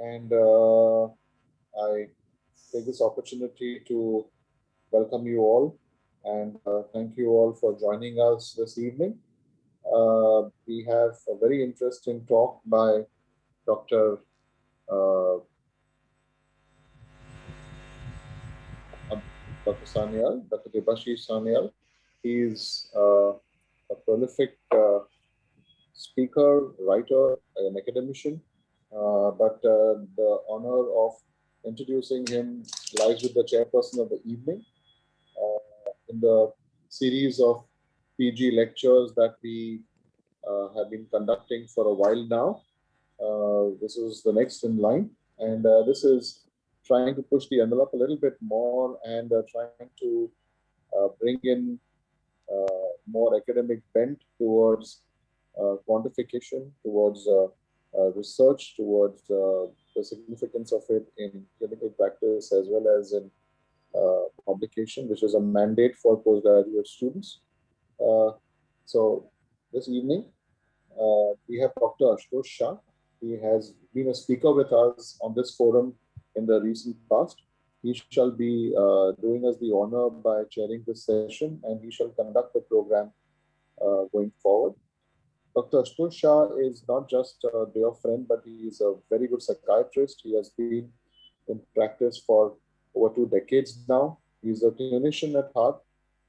and I take this opportunity to welcome you all and thank you all for joining us this evening. We have a very interesting talk by Dr. Uh, Dr. Sanyal, Dr. Debasis Sanyal. He is a prolific speaker, writer, an academician, but the honor of introducing him lies with the chairperson of the evening. In the series of PG lectures that we have been conducting for a while now, this is the next in line, and this is trying to push the envelope a little bit more and trying to bring in more academic bent towards quantification, towards research, towards the significance of it in clinical practice as well as in publication, which is a mandate for postgraduate students. So this evening, we have Dr. Ashutosh Shah. He has been a speaker with us on this forum in the recent past. He shall be doing us the honor by chairing this session, and he shall conduct the program going forward. Dr. Ashutosh Shah is not just a dear friend, but he is a very good psychiatrist. He has been in practice for over 2 decades now. He's a clinician at heart,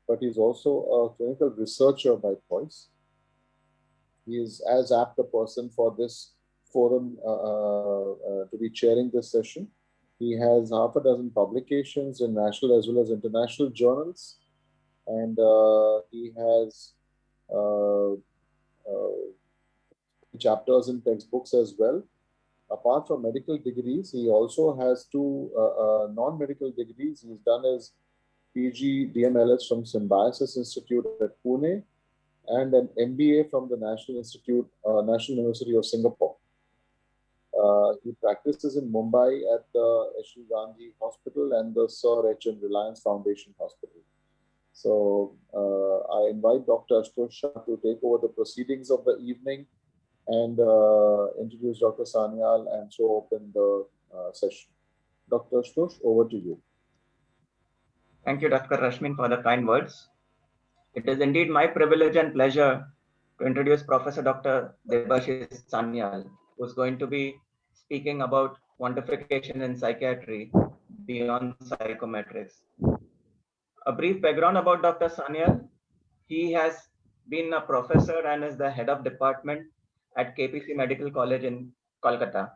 but he's also a clinical researcher by choice. He is as apt a person for this forum to be chairing this session. He has half a dozen publications in national as well as international journals, and he has chapters in textbooks as well. Apart from medical degrees, he also has 2 non-medical degrees. He's done his PG DMLS from Symbiosis Institute at Pune and an MBA from the National University of Singapore. He practices in Mumbai at the H.D. Gandhi Hospital and the Sir H.M. Reliance Foundation Hospital. So I invite Dr. Ashutosh Shah to take over the proceedings of the evening and introduce Dr. Sanyal and so open the session. Dr. Ashutosh, over to you. Thank you, Dr. Rashmin, for the kind words. It is indeed my privilege and pleasure to introduce Professor Dr. Debasis Sanyal, who is going to be speaking about quantification in psychiatry beyond psychometrics. A brief background about Dr. Sanyal. He has been a professor and is the head of department at KPC Medical College in Kolkata.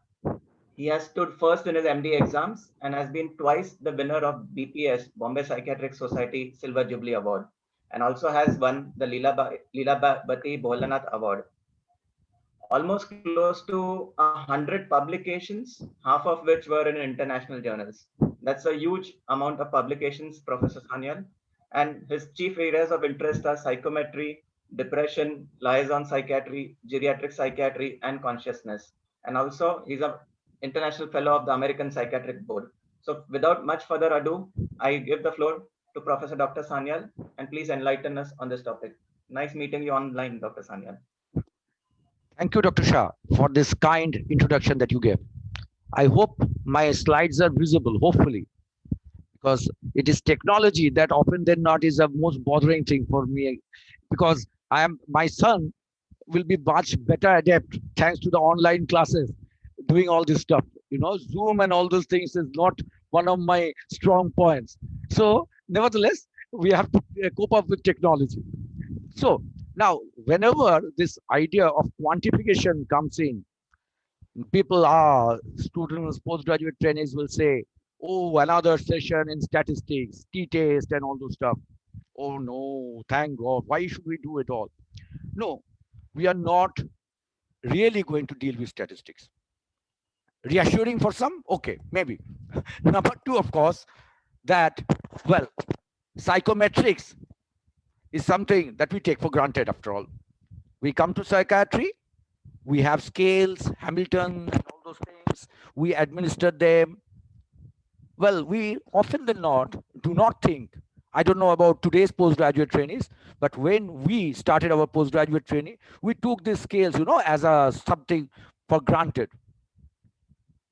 He has stood first in his MD exams and has been twice the winner of BPS, Bombay Psychiatric Society Silver Jubilee Award, and also has won the Leelabati Bholanath Award. Almost close to 100 publications, half of which were in international journals. That's a huge amount of publications, Professor Sanyal. And his chief areas of interest are psychometry, depression, liaison psychiatry, geriatric psychiatry, and consciousness. And also, he's an international fellow of the American Psychiatric Board. So without much further ado, I give the floor to Professor Dr. Sanyal, and please enlighten us on this topic. Nice meeting you online, Dr. Sanyal. Thank you, Dr. Shah, for this kind introduction that you gave. I hope my slides are visible, hopefully, because it is technology that often than not is the most bothering thing for me, because my son will be much better adept thanks to the online classes doing all this stuff. Zoom and all those things is not one of my strong points. So nevertheless, we have to cope up with technology. So now, whenever this idea of quantification comes in, students, postgraduate trainees will say, oh, another session in statistics, t-test and all those stuff. Oh no, thank God, why should we do it all? No, we are not really going to deal with statistics. Reassuring for some? Okay, maybe. Number 2, of course, that, well, psychometrics is something that we take for granted after all. We come to psychiatry, we have scales, Hamilton, and all those things. We administer them. Well, we often than not do not think, I don't know about today's postgraduate trainees, but when we started our postgraduate training, we took these scales, as a something for granted.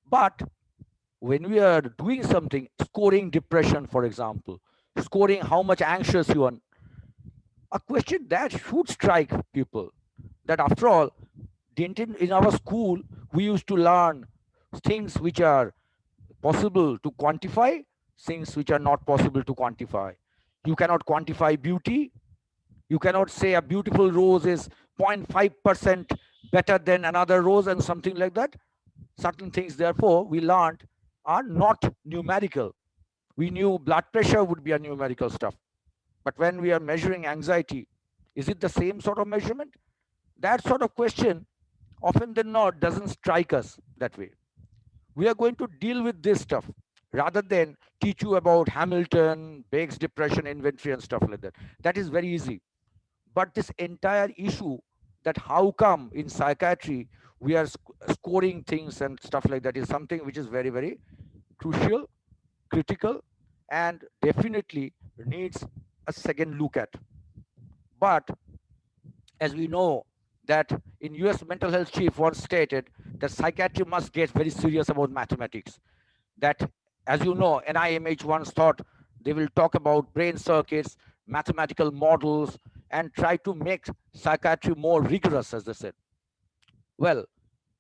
But when we are doing something, scoring depression, for example, scoring how much anxious you are, a question that should strike people, that after all, in our school, we used to learn things which are possible to quantify, things which are not possible to quantify. You cannot quantify beauty. You cannot say a beautiful rose is 0.5% better than another rose and something like that. Certain things, therefore, we learned are not numerical. We knew blood pressure would be a numerical stuff. But when we are measuring anxiety, is it the same sort of measurement? That sort of question, often than not, doesn't strike us that way. We are going to deal with this stuff rather than teach you about Hamilton, Bake's depression inventory and stuff like that. That is very easy. But this entire issue, that how come in psychiatry we are scoring things and stuff like that, is something which is very, very crucial, critical, and definitely needs a second look at. But as we know, that in US mental health chief once stated that psychiatry must get very serious about mathematics. That, as you know, NIMH once thought they will talk about brain circuits, mathematical models, and try to make psychiatry more rigorous, as they said. Well,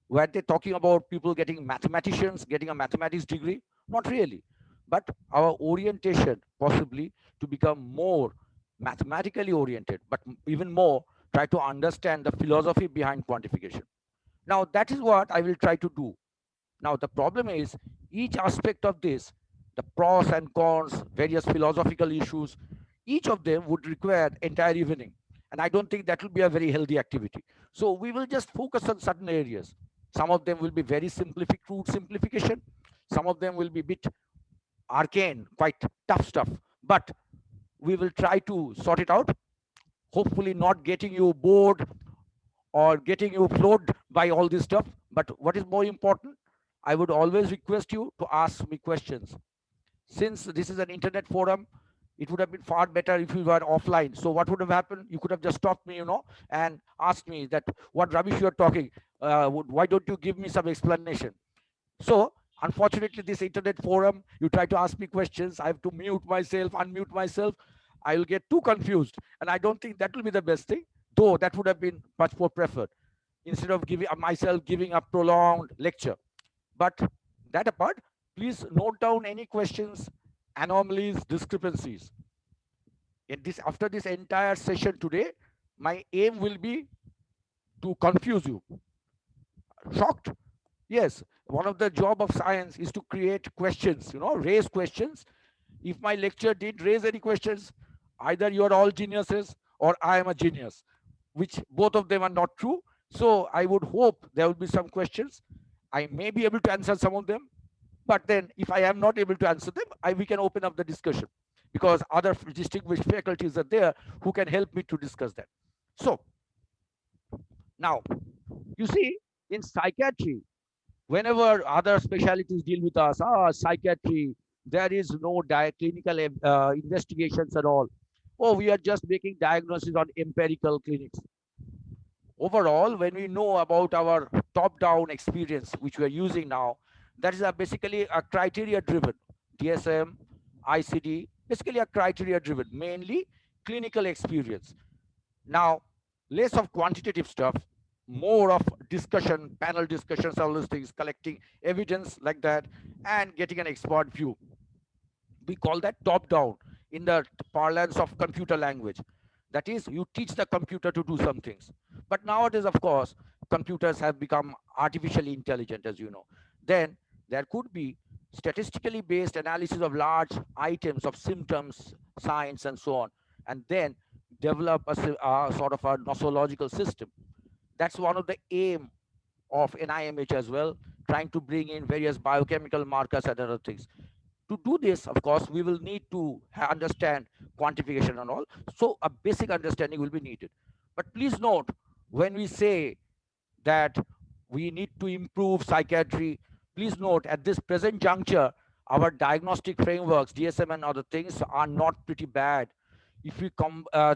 were they talking about people getting mathematicians, getting a mathematics degree? Not really. But our orientation possibly to become more mathematically oriented, but even more try to understand the philosophy behind quantification. Now, that is what I will try to do. Now, the problem is each aspect of this, the pros and cons, various philosophical issues, each of them would require entire evening. And I don't think that will be a very healthy activity. So we will just focus on certain areas. Some of them will be very crude simplification. Some of them will be a bit arcane, quite tough stuff. But we will try to sort it out. Hopefully not getting you bored or getting you floored by all this stuff. But what is more important, I would always request you to ask me questions. Since this is an internet forum, it would have been far better if we were offline. So what would have happened? You could have just stopped me, and asked me that what rubbish you are talking. Why don't you give me some explanation? So unfortunately, this internet forum, you try to ask me questions. I have to mute myself, unmute myself. I will get too confused. And I don't think that will be the best thing, though that would have been much more preferred instead of giving myself giving a prolonged lecture. But that apart, please note down any questions, anomalies, discrepancies. After this entire session today, my aim will be to confuse you. Shocked? Yes. One of the job of science is to create questions, raise questions. If my lecture didn't raise any questions, either you are all geniuses or I am a genius, which both of them are not true. So I would hope there will be some questions. I may be able to answer some of them, but then if I am not able to answer them, we can open up the discussion because other distinguished faculties are there who can help me to discuss that. So now, you see, in psychiatry, whenever other specialties deal with us, psychiatry, there is no clinical investigations at all. Oh, we are just making diagnosis on empirical clinics. Overall, when we know about our top-down experience, which we are using now, that is basically a criteria-driven DSM, ICD, basically a criteria-driven, mainly clinical experience. Now, less of quantitative stuff, more of discussion, panel discussions, all those things, collecting evidence like that, and getting an expert view. We call that top-down in the parlance of computer language. That is, you teach the computer to do some things. But nowadays, of course, computers have become artificially intelligent, as you know. Then there could be statistically based analysis of large items of symptoms, signs, and so on, and then develop a sort of a nosological system. That's one of the aim of NIMH as well, trying to bring in various biochemical markers and other things. To do this, of course, we will need to understand quantification and all. So a basic understanding will be needed. But please note, when we say that we need to improve psychiatry, please note at this present juncture, our diagnostic frameworks, DSM and other things are not pretty bad. If we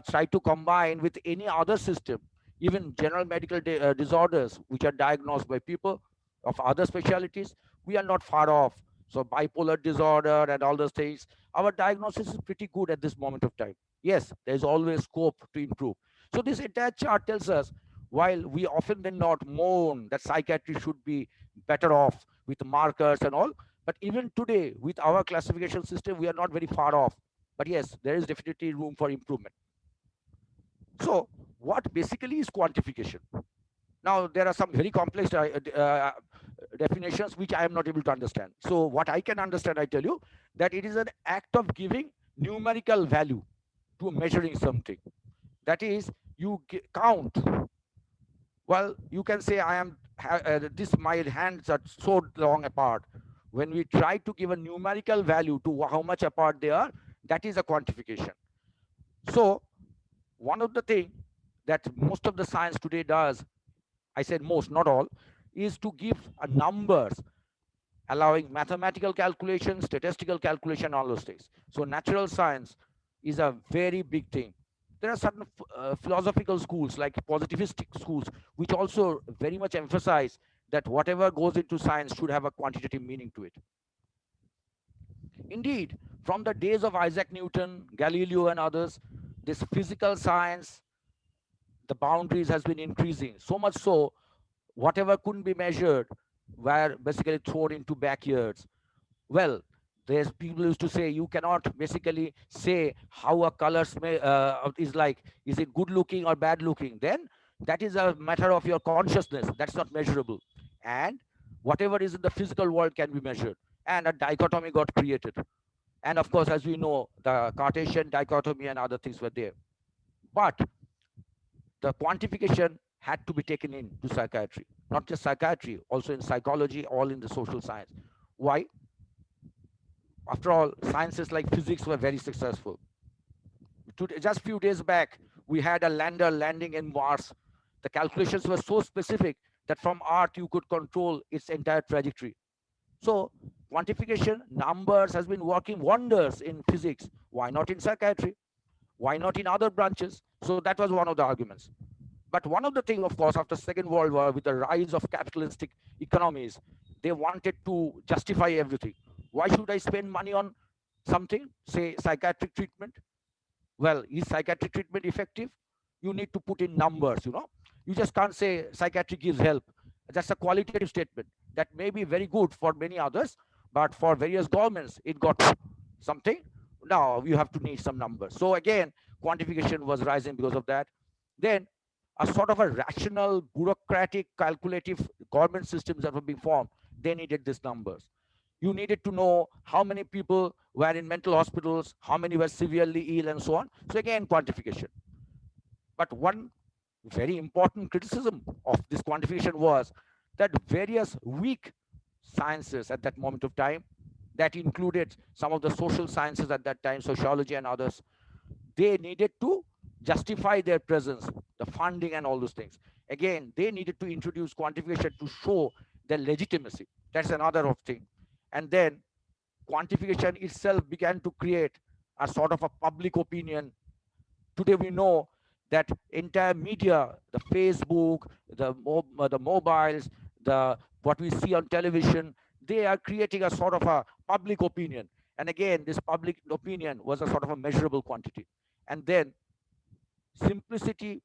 try to combine with any other system, even general medical disorders, which are diagnosed by people of other specialties, we are not far off. So bipolar disorder and all those things, our diagnosis is pretty good at this moment of time. Yes, there's always scope to improve. So this entire chart tells us, while we often then not mourn that psychiatry should be better off with markers and all, but even today with our classification system, we are not very far off. But yes, there is definitely room for improvement. So what basically is quantification? Now, there are some very complex definitions which I am not able to understand. So what I can understand, I tell you, that it is an act of giving numerical value to measuring something. That is, you count. Well, you can say I am this. My hands are so long apart. When we try to give a numerical value to how much apart they are, that is a quantification. So one of the things that most of the science today does, I said most, not all, is to give numbers, allowing mathematical calculation, statistical calculation, all those things. So natural science is a very big thing. There are certain philosophical schools like positivistic schools, which also very much emphasize that whatever goes into science should have a quantitative meaning to it. Indeed, from the days of Isaac Newton, Galileo, and others, this physical science, the boundaries has been increasing, so much so whatever couldn't be measured were basically thrown into backyards. Well, there's people used to say you cannot basically say how a color is like, is it good looking or bad looking? Then that is a matter of your consciousness. That's not measurable. And whatever is in the physical world can be measured. And a dichotomy got created. And of course, as we know, the Cartesian dichotomy and other things were there. But the quantification had to be taken into psychiatry, not just psychiatry, also in psychology, all in the social science. Why? After all, sciences like physics were very successful. Just a few days back, we had a lander landing in Mars. The calculations were so specific that from Earth you could control its entire trajectory. So quantification, numbers has been working wonders in physics. Why not in psychiatry? Why not in other branches? So that was one of the arguments. But one of the things, of course, after Second World War, with the rise of capitalistic economies, they wanted to justify everything. Why should I spend money on something, say psychiatric treatment? Well, is psychiatric treatment effective? You need to put in numbers, you know. You just can't say psychiatry gives help. That's a qualitative statement that may be very good for many others, but for various governments, it got something. Now you have to need some numbers. So again, quantification was rising because of that. Then a sort of a rational, bureaucratic, calculative government systems that were being formed, they needed these numbers. You needed to know how many people were in mental hospitals, how many were severely ill, and so on. So again, quantification. But one very important criticism of this quantification was that various weak sciences at that moment of time, that included some of the social sciences at that time, sociology and others, they needed to justify their presence, the funding and all those things. Again, they needed to introduce quantification to show their legitimacy. That's another of thing. And then quantification itself began to create a sort of a public opinion. Today we know that entire media, the Facebook, the mobiles, the what we see on television, they are creating a sort of a public opinion. And again, this public opinion was a sort of a measurable quantity. And then simplicity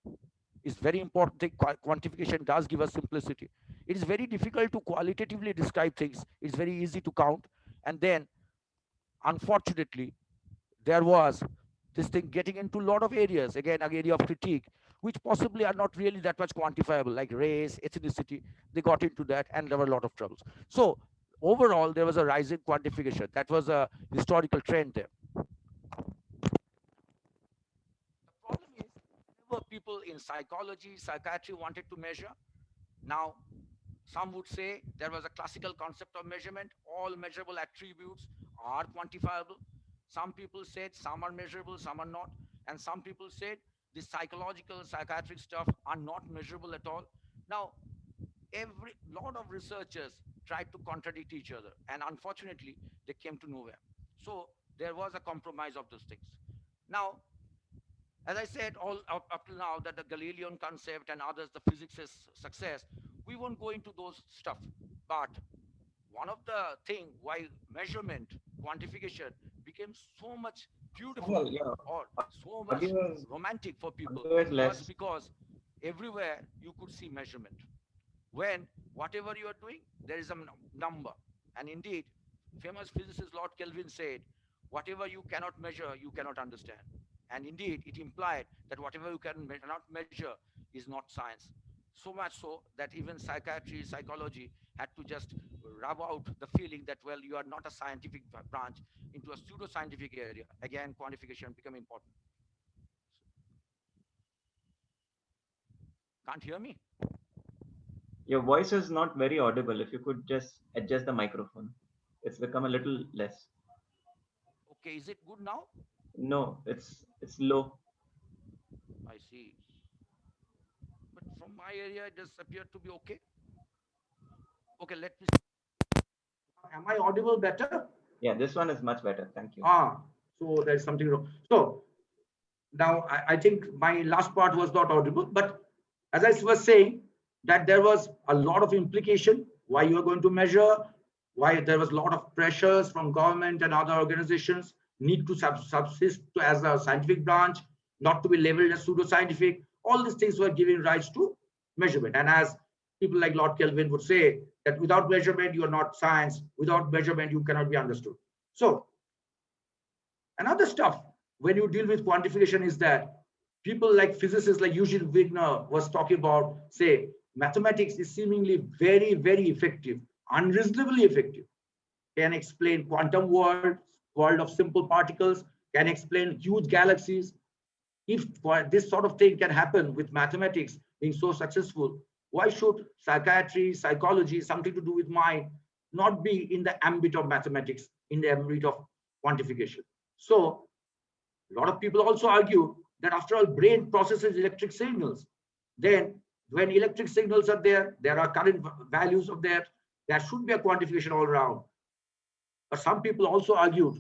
is very important thing. Quantification does give us simplicity. It is very difficult to qualitatively describe things. It's very easy to count. And then, unfortunately, there was this thing getting into a lot of areas, again, an area of critique, which possibly are not really that much quantifiable, like race, ethnicity. They got into that, and there were a lot of troubles. So overall, there was a rise in quantification. That was a historical trend there. The problem is, whenever people in psychology, psychiatry wanted to measure, now some would say there was a classical concept of measurement. All measurable attributes are quantifiable. Some people said some are measurable, some are not. And some people said the psychological, psychiatric stuff are not measurable at all. Now, every lot of researchers tried to contradict each other. And unfortunately, they came to nowhere. So there was a compromise of those things. Now, as I said all up till now, that the Galilean concept and others, the physics is success, we won't go into those stuff. But one of the thing why measurement, quantification became so much beautiful Well, yeah, or so much audio is, romantic for people audio is was less. because everywhere you could see measurement. When whatever you are doing, there is a number. And indeed, famous physicist Lord Kelvin said, whatever you cannot measure, you cannot understand. And indeed, it implied that whatever you cannot measure is not science. So much so that even psychiatry, psychology had to just rub out the feeling that, well, you are not a scientific branch into a pseudo-scientific area. Again, quantification become important. Can't hear me? Your voice is not very audible. If you could just adjust the microphone, it's become a little less. Okay, is it good now? No, it's low. I see. But from my area, it does appear to be okay. Okay, let me. Am I audible better? Yeah, this one is much better. Thank you. So there's something wrong. So now I think my last part was not audible, but as I was saying, that there was a lot of implication why you are going to measure, why there was a lot of pressures from government and other organizations need to subsist as a scientific branch, not to be labeled as pseudo-scientific. All these things were giving rise to measurement. And as people like Lord Kelvin would say, that without measurement, you are not science. Without measurement, you cannot be understood. So another stuff when you deal with quantification is that people like physicists like Eugene Wigner was talking about, say, mathematics is seemingly very, very effective, unreasonably effective, can explain quantum world of simple particles, can explain huge galaxies. If this sort of thing can happen with mathematics being so successful, why should psychiatry, psychology, something to do with mind, not be in the ambit of mathematics, in the ambit of quantification? So a lot of people also argue that after all, brain processes electric signals. Then when electric signals are there, there are current values of that. There should be a quantification all around. But some people also argued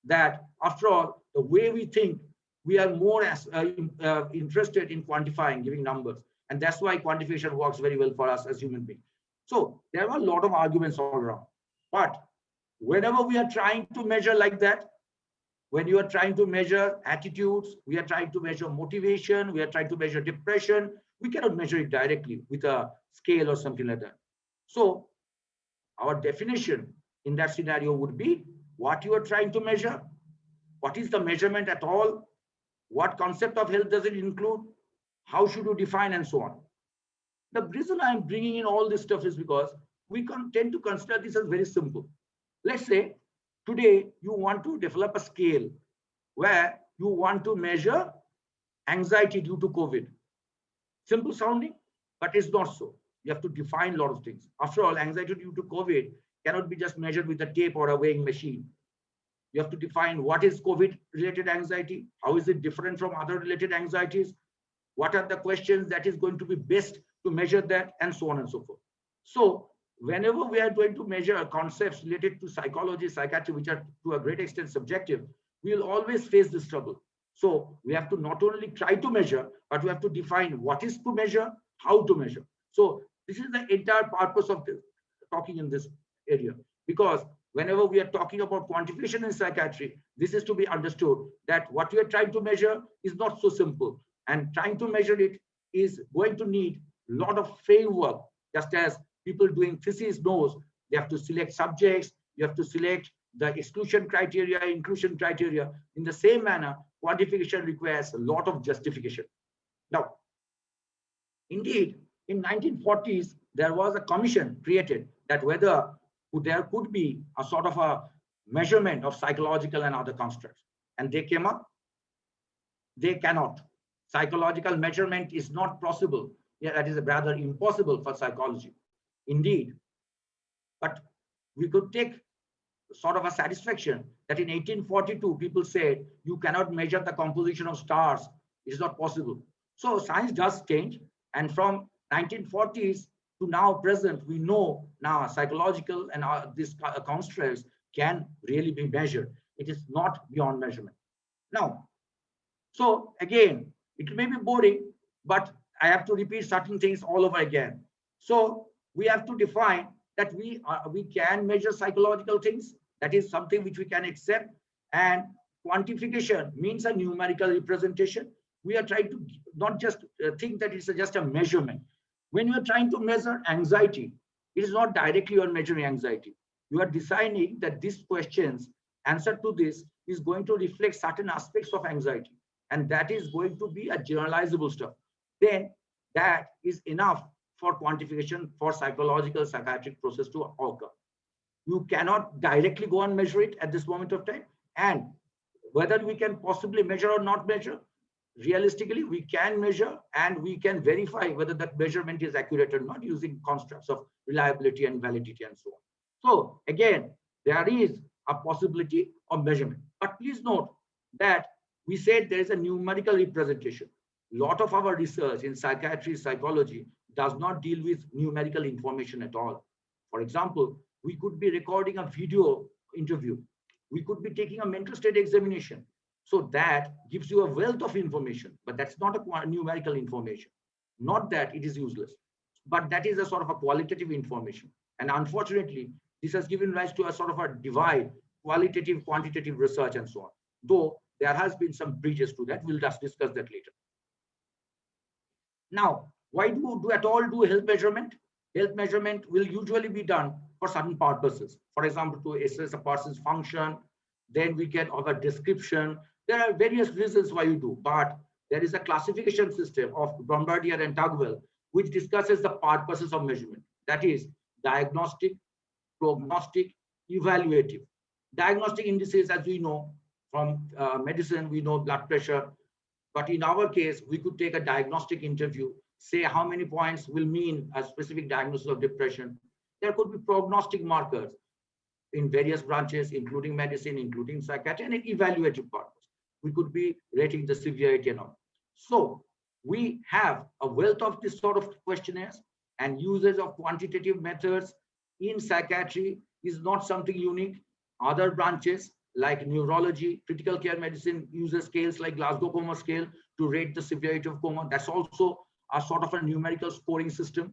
that after all, the way we think, we are more interested in quantifying, giving numbers. And that's why quantification works very well for us as human beings. So there are a lot of arguments all around. But whenever we are trying to measure like that, when you are trying to measure attitudes, we are trying to measure motivation, we are trying to measure depression, we cannot measure it directly with a scale or something like that. So our definition in that scenario would be what you are trying to measure, what is the measurement at all, what concept of health does it include, how should you define, and so on. The reason I'm bringing in all this stuff is because we tend to consider this as very simple. Let's say today you want to develop a scale where you want to measure anxiety due to COVID. Simple sounding, but it's not so. You have to define a lot of things. After all, anxiety due to COVID cannot be just measured with a tape or a weighing machine. You have to define what is COVID-related anxiety, how is it different from other related anxieties, what are the questions that is going to be best to measure that, and so on and so forth. So whenever we are going to measure concepts related to psychology, psychiatry, which are to a great extent subjective, we will always face this trouble. So we have to not only try to measure, but we have to define what is to measure, how to measure. So this is the entire purpose of this, talking in this area. Because whenever we are talking about quantification in psychiatry, this is to be understood that what we are trying to measure is not so simple. And trying to measure it is going to need a lot of framework, just as people doing thesis knows they have to select subjects, you have to select the exclusion criteria, inclusion criteria. In the same manner, quantification requires a lot of justification. Now, indeed, in 1940s, there was a commission created that whether there could be a sort of a measurement of psychological and other constructs. And they came up, they cannot. Psychological measurement is not possible. Yeah, that is rather impossible for psychology. Indeed, but we could take sort of a satisfaction that in 1842, people said you cannot measure the composition of stars. It is not possible. So science does change. And from 1940s to now present, we know now psychological and these constructs can really be measured. It is not beyond measurement. Now, so again, it may be boring, but I have to repeat certain things all over again. So we have to define that we can measure psychological things. That is something which we can accept. And quantification means a numerical representation. We are trying to not just think that it's just a measurement. When you are trying to measure anxiety, it is not directly you are measuring anxiety. You are deciding that these questions, answer to this is going to reflect certain aspects of anxiety. And that is going to be a generalizable stuff. Then that is enough for quantification for psychological psychiatric process to occur. You cannot directly go and measure it at this moment of time. And whether we can possibly measure or not measure, realistically, we can measure and we can verify whether that measurement is accurate or not using constructs of reliability and validity and so on. So again, there is a possibility of measurement. But please note that we said there is a numerical representation. A lot of our research in psychiatry, psychology does not deal with numerical information at all. For example, we could be recording a video interview. We could be taking a mental state examination. So that gives you a wealth of information, but that's not a numerical information. Not that it is useless, but that is a sort of a qualitative information. And unfortunately, this has given rise to a sort of a divide, qualitative, quantitative research and so on. Though there has been some bridges to that. We'll just discuss that later. Now, why do at all do health measurement? Health measurement will usually be done for certain purposes. For example, to assess a person's function, then we can have a description. There are various reasons why you do, but there is a classification system of Bombardier and Tugwell, which discusses the purposes of measurement. That is diagnostic, prognostic, evaluative. Diagnostic indices, as we know from medicine, we know blood pressure. But in our case, we could take a diagnostic interview, say how many points will mean a specific diagnosis of depression. There could be prognostic markers in various branches, including medicine, including psychiatry, and an evaluative purpose. We could be rating the severity and all. So we have a wealth of this sort of questionnaires, and usage of quantitative methods in psychiatry is not something unique. Other branches like neurology, critical care medicine uses scales like Glasgow Coma Scale to rate the severity of coma. That's also a sort of a numerical scoring system.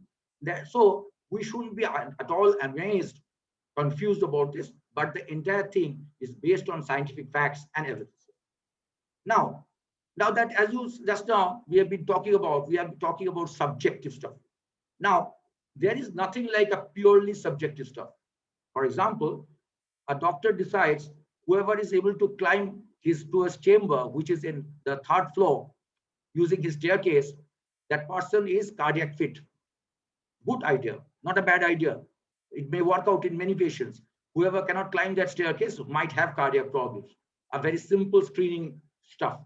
So we shouldn't be at all amazed, confused about this, but the entire thing is based on scientific facts and evidence. Now that as you just now we have been talking about subjective stuff. Now, there is nothing like a purely subjective stuff. For example, a doctor decides whoever is able to climb to his chamber, which is in the 3rd floor, using his staircase, that person is cardiac fit. Good idea, not a bad idea. It may work out in many patients. Whoever cannot climb that staircase might have cardiac problems. A very simple screening stuff.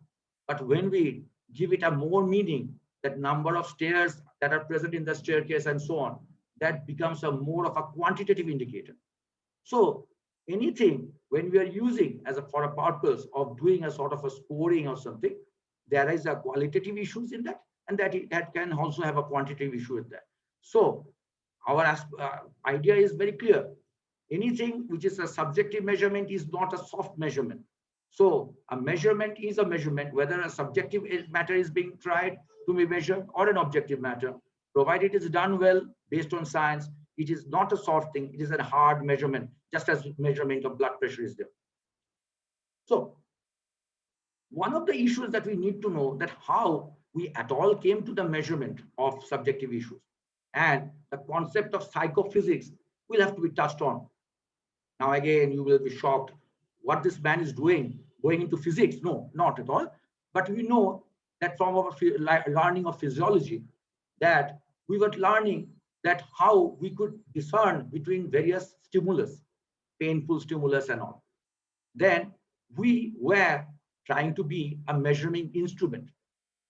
But when we give it a more meaning, that number of stairs that are present in the staircase and so on, that becomes a more of a quantitative indicator. So anything when we are using for a purpose of doing a sort of a scoring or something, there is a qualitative issues in that, and that can also have a quantitative issue with that. So our idea is very clear. Anything which is a subjective measurement is not a soft measurement. So a measurement is a measurement, whether a subjective matter is being tried to be measured or an objective matter, provided it is done well based on science. It is not a soft thing, it is a hard measurement, just as measurement of blood pressure is there. So one of the issues that we need to know that how we at all came to the measurement of subjective issues, and the concept of psychophysics will have to be touched on. Now again, you will be shocked what this man is doing, going into physics. No, not at all. But we know that from our learning of physiology, that we were learning that how we could discern between various stimulus, painful stimulus and all. Then we were trying to be a measuring instrument.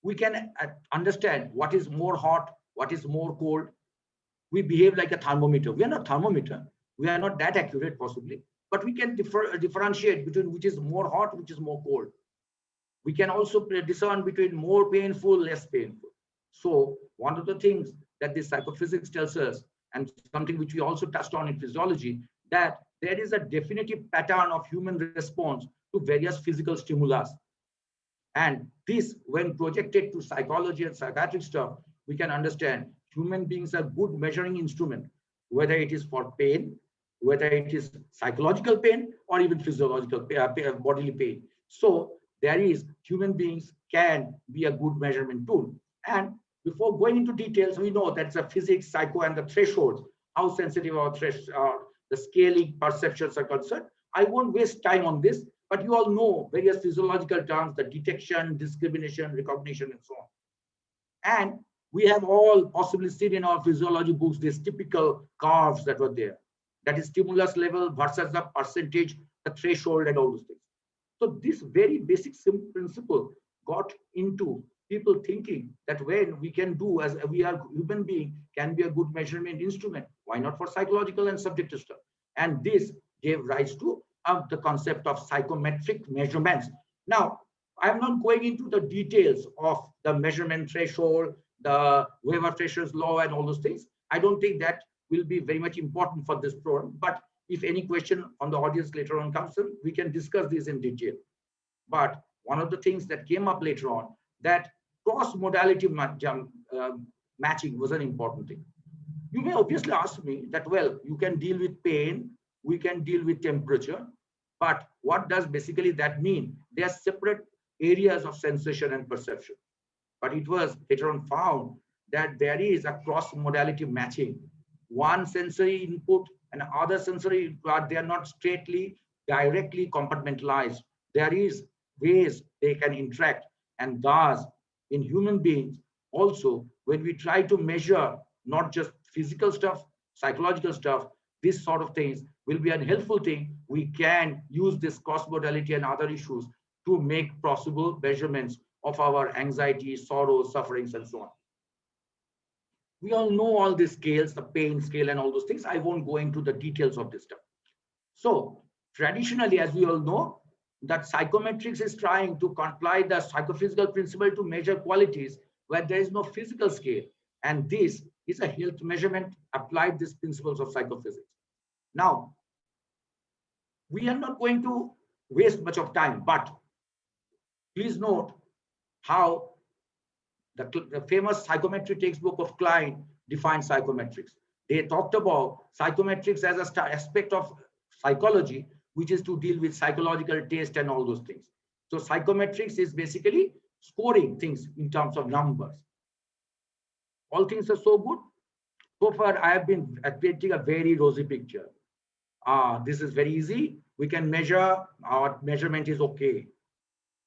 We can understand what is more hot, what is more cold. We behave like a thermometer. We are not thermometer. We are not that accurate possibly, but we can differentiate between which is more hot, which is more cold. We can also discern between more painful, less painful. So one of the things that this psychophysics tells us, and something which we also touched on in physiology, that there is a definitive pattern of human response to various physical stimulus. And this, when projected to psychology and psychiatric stuff, we can understand human beings are good measuring instrument. whether it is for pain, whether it is psychological pain or even physiological bodily pain. So there is, human beings can be a good measurement tool. And before going into details, we know that's a physics, psycho, and the thresholds, how sensitive our the scaling perceptions are concerned. I won't waste time on this, but you all know various physiological terms, the detection, discrimination, recognition, and so on. And we have all possibly seen in our physiology books these typical curves that were there. That is stimulus level versus the percentage, the threshold, and all those things. So this very basic simple principle got into people thinking that when we can do, as we are human being, can be a good measurement instrument. Why not for psychological and subjective stuff? And this gave rise to the concept of psychometric measurements. Now, I'm not going into the details of the measurement threshold, the Weber-Fresher's law, and all those things. I don't think that will be very much important for this program. But if any question on the audience later on comes in, we can discuss this in detail. But one of the things that came up later on, that cross-modality matching was an important thing. You may obviously ask me that, well, you can deal with pain, we can deal with temperature, but what does basically that mean? They are separate areas of sensation and perception. But it was later on found that there is a cross-modality matching. One sensory input and other sensory input, they are not straightly, directly compartmentalized. There is ways they can interact. And thus, in human beings, also, when we try to measure not just physical stuff, psychological stuff, this sort of things will be a helpful thing. We can use this cross-modality and other issues to make possible measurements of our anxiety, sorrow, sufferings, and so on. We all know all these scales, the pain scale and all those things. I won't go into the details of this stuff. So traditionally, as we all know, that psychometrics is trying to apply the psychophysical principle to measure qualities where there is no physical scale. And this is a health measurement applied these principles of psychophysics. Now, we are not going to waste much of time, but please note how the famous psychometry textbook of Klein defined psychometrics. They talked about psychometrics as an aspect of psychology, which is to deal with psychological taste and all those things. So psychometrics is basically scoring things in terms of numbers. All things are so good. So far, I have been painting a very rosy picture. This is very easy. We can measure, our measurement is okay.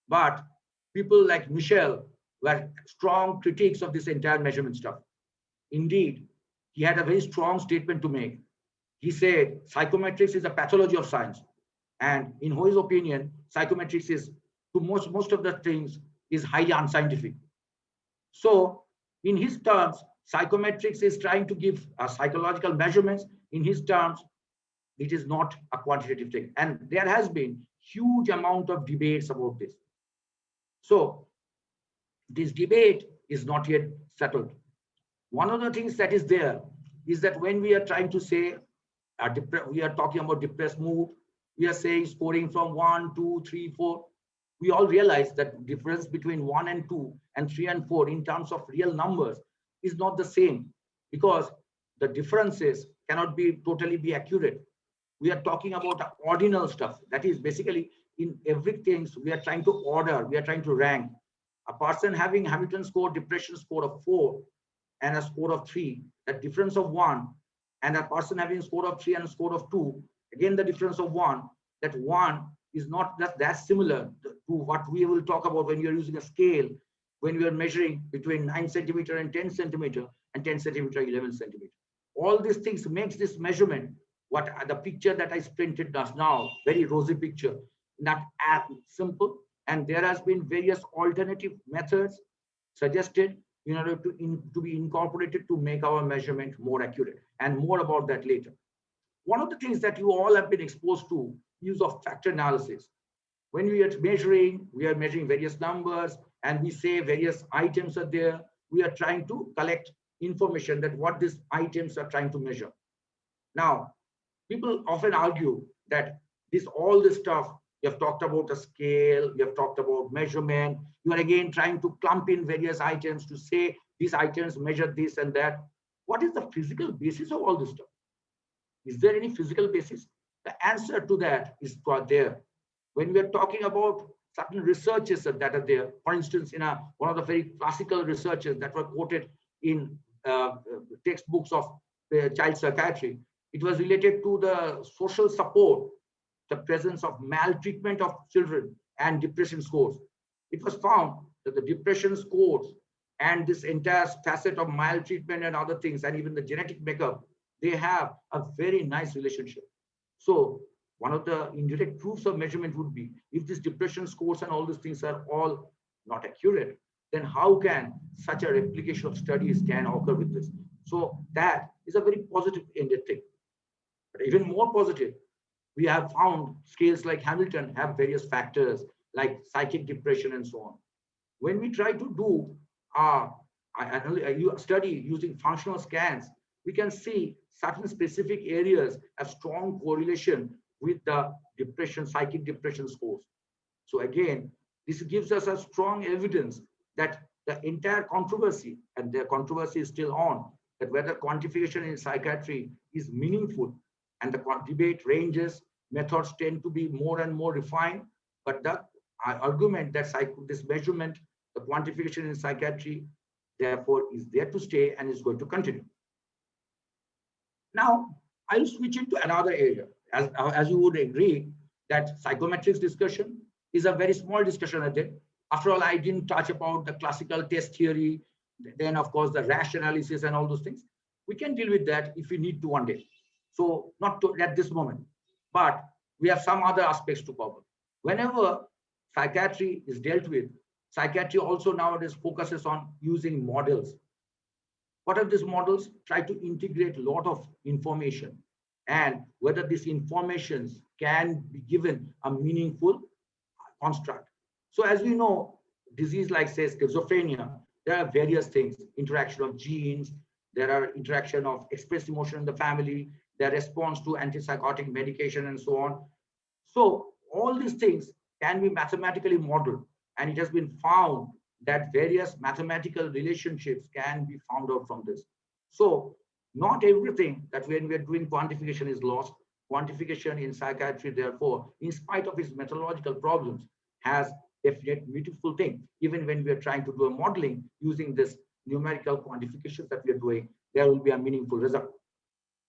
But people like Michel were strong critiques of this entire measurement stuff. Indeed, he had a very strong statement to make. He said, psychometrics is a pathology of science. And in his opinion, psychometrics is, to most of the things, is highly unscientific. So in his terms, psychometrics is trying to give psychological measurements. In his terms, it is not a quantitative thing. And there has been huge amount of debates about this. So this debate is not yet settled. One of the things that is there is that when we are trying to say, we are talking about depressed mood, we are saying scoring from 1, 2, 3, 4. We all realize that difference between 1 and 2 and 3 and 4 in terms of real numbers is not the same, because the differences cannot be totally be accurate. We are talking about ordinal stuff. That is basically in everything we are trying to order, we are trying to rank. A person having Hamilton score, depression score of 4 and a score of 3, that difference of 1, and a person having a score of 3 and a score of 2, again the difference of 1, that 1 is not that similar to what we will talk about when you're using a scale, when we are measuring between 9 centimeter and 10 centimeter and 10 centimeter, 11 centimeter. All these things makes this measurement, what the picture that I printed just now, very rosy picture, not as simple. And there has been various alternative methods suggested in order to be incorporated to make our measurement more accurate, and more about that later. One of the things that you all have been exposed to, use of factor analysis. When we are measuring various numbers and we say various items are there, we are trying to collect information that what these items are trying to measure. Now, people often argue that all this stuff, you have talked about a scale, you have talked about measurement, you are again trying to clump in various items to say these items measure this and that. What is the physical basis of all this stuff? Is there any physical basis? The answer to that is there. When we are talking about certain researches that are there, for instance, in one of the very classical researches that were quoted in textbooks of child psychiatry, it was related to the social support, the presence of maltreatment of children and depression scores. It was found that the depression scores and this entire facet of maltreatment and other things, and even the genetic makeup, they have a very nice relationship. So one of the indirect proofs of measurement would be, if these depression scores and all these things are all not accurate, then how can such a replication of studies can occur with this? So that is a very positive ended thing. But even more positive, we have found scales like Hamilton have various factors like psychic depression and so on. When we try to do a study using functional scans, we can see certain specific areas have strong correlation with the depression, psychic depression scores. So again, this gives us a strong evidence that the entire controversy, and the controversy is still on, that whether quantification in psychiatry is meaningful, and the debate ranges, methods tend to be more and more refined, but the argument that this measurement, the quantification in psychiatry, therefore is there to stay and is going to continue. Now, I'll switch into another area. As you would agree, that psychometrics discussion is a very small discussion I did. After all, I didn't touch about the classical test theory, then of course the rash analysis and all those things. We can deal with that if we need to one day. So not at this moment, but we have some other aspects to cover. Whenever psychiatry is dealt with, psychiatry also nowadays focuses on using models. What are these models? Try to integrate a lot of information, and whether these informations can be given a meaningful construct. So as we know, disease like say schizophrenia, there are various things, interaction of genes, there are interaction of expressed emotion in the family, their response to antipsychotic medication and so on. So all these things can be mathematically modeled, and it has been found that various mathematical relationships can be found out from this. So not everything that when we are doing quantification is lost. Quantification in psychiatry, therefore, in spite of its methodological problems, has definite beautiful thing. Even when we are trying to do a modeling using this numerical quantifications that we are doing, there will be a meaningful result.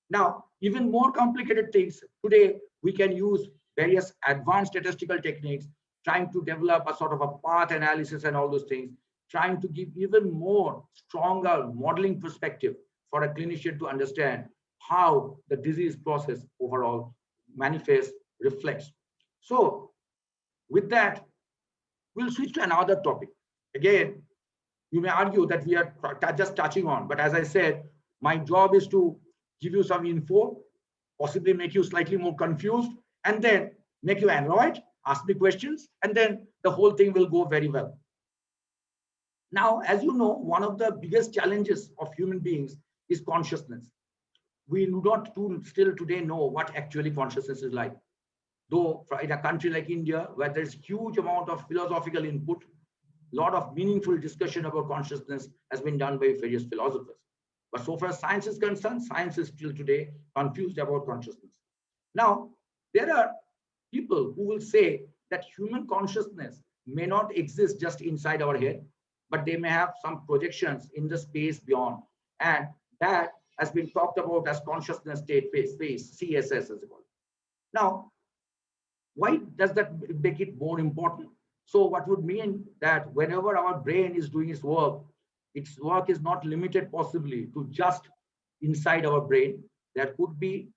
Now, even more complicated things, today we can use various advanced statistical techniques, trying to develop a sort of a path analysis and all those things, trying to give even more stronger modeling perspective for a clinician to understand how the disease process overall manifests, reflects. So with that, we'll switch to another topic. Again, you may argue that we are just touching on, but as I said, my job is to give you some info, possibly make you slightly more confused, and then make you annoyed, ask me questions, and then the whole thing will go very well. Now, as you know, one of the biggest challenges of human beings is consciousness. We do not still today know what actually consciousness is like. Though in a country like India, where there's huge amount of philosophical input, a lot of meaningful discussion about consciousness has been done by various philosophers. But so far as science is concerned, science is still today confused about consciousness. Now, there are people who will say that human consciousness may not exist just inside our head, but they may have some projections in the space beyond. And that has been talked about as consciousness state space, CSS as it called. Now, why does that make it more important? So what would mean that whenever our brain is doing its work is not limited possibly to just inside our brain. There could be